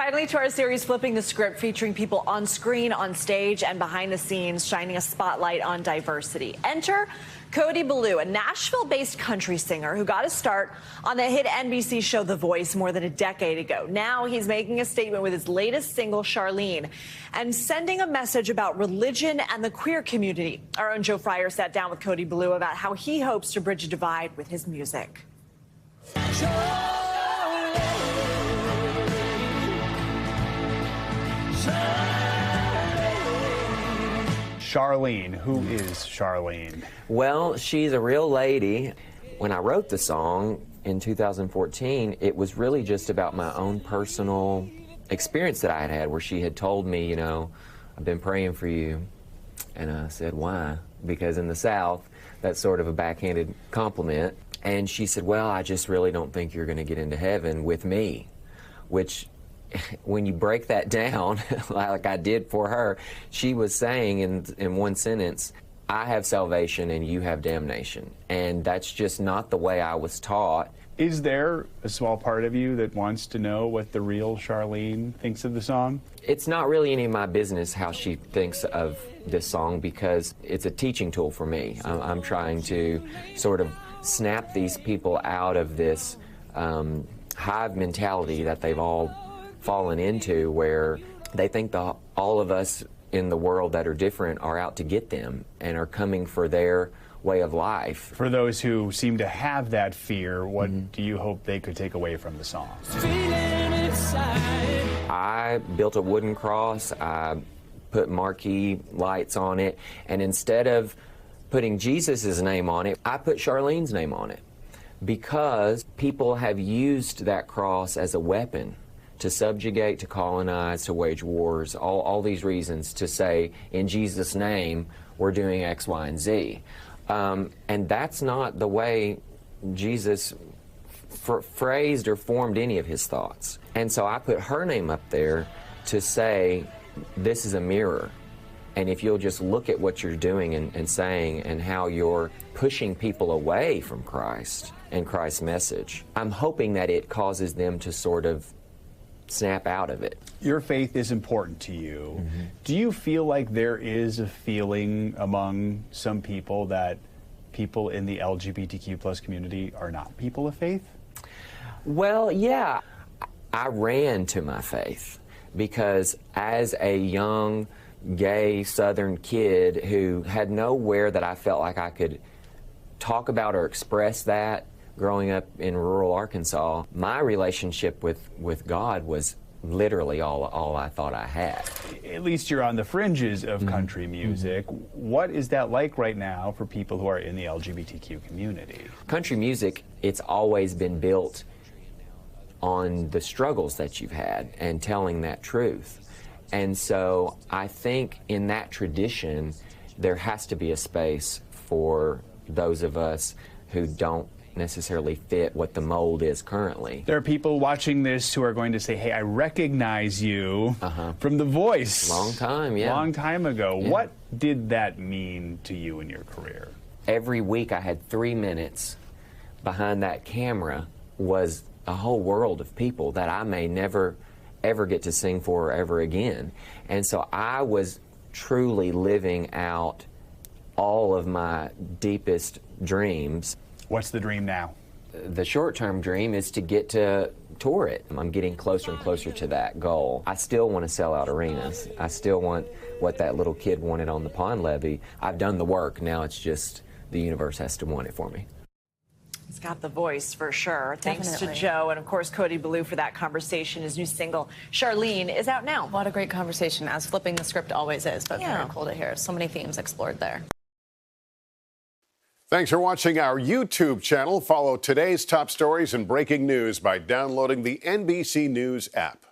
Finally, to our series, Flipping the Script, featuring people on screen, on stage, and behind the scenes, shining a spotlight on diversity. Enter Cody Belew, a Nashville-based country singer who got his start on the hit NBC show The Voice more than a decade ago. Now he's making a statement with his latest single, Charlene, and sending a message about religion and the queer community. Our own Joe Fryer sat down with Cody Belew about how he hopes to bridge a divide with his music. Charlene, who is Charlene? Well, she's a real lady. When I wrote the song in 2014, it was really just about my own personal experience that I had had, where she had told me, you know, I've been praying for you. And I said, why? Because in the South, that's sort of a backhanded compliment. And she said, well, I just really don't think you're going to get into heaven with me, which when you break that down, like I did for her, she was saying in one sentence, I have salvation and you have damnation. And that's just not the way I was taught. Is there a small part of you that wants to know what the real Charlene thinks of the song? It's not really any of my business how she thinks of this song, because it's a teaching tool for me. I'm trying to sort of snap these people out of this hive mentality that they've all fallen into, where they think all of us in the world that are different are out to get them and are coming for their way of life. For those who seem to have that fear, what do you hope they could take away from the song? I built a wooden cross, I put marquee lights on it, and instead of putting Jesus' name on it, I put Charlene's name on it, because people have used that cross as a weapon to subjugate, to colonize, to wage wars, all these reasons to say, in Jesus' name, we're doing X, Y, and Z. And that's not the way Jesus phrased or formed any of his thoughts. And so I put her name up there to say, this is a mirror. And if you'll just look at what you're doing and saying and how you're pushing people away from Christ and Christ's message, I'm hoping that it causes them to sort of snap out of it. Your faith is important to you. Do you feel like there is a feeling among some people that people in the LGBTQ plus community are not people of faith? Well, yeah. I ran to my faith because as a young, gay Southern kid who had nowhere that I felt like I could talk about or express that, growing up in rural Arkansas, my relationship with God was literally all I thought I had. At least you're on the fringes of country music. What is that like right now for people who are in the LGBTQ community? Country music, it's always been built on the struggles that you've had and telling that truth. And so I think in that tradition, there has to be a space for those of us who don't necessarily fit what the mold is currently. There are people watching this who are going to say, hey, I recognize you from The Voice. Long time, yeah. Long time ago. Yeah. What did that mean to you in your career? Every week I had 3 minutes behind that camera was a whole world of people that I may never ever get to sing for ever again. And so I was truly living out all of my deepest dreams. What's the dream now? The short-term dream is to get to tour it. I'm getting closer and closer to that goal. I still want to sell out arenas. I still want what that little kid wanted on the pond levee. I've done the work. Now it's just the universe has to want it for me. He's got the voice for sure. Thanks Definitely. to Joe and, of course, Cody Belew for that conversation. His new single, Charlene, is out now. What a great conversation, as Flipping the Script always is, but very cool to hear. So many themes explored there. Thanks for watching our YouTube channel. Follow today's top stories and breaking news by downloading the NBC News app.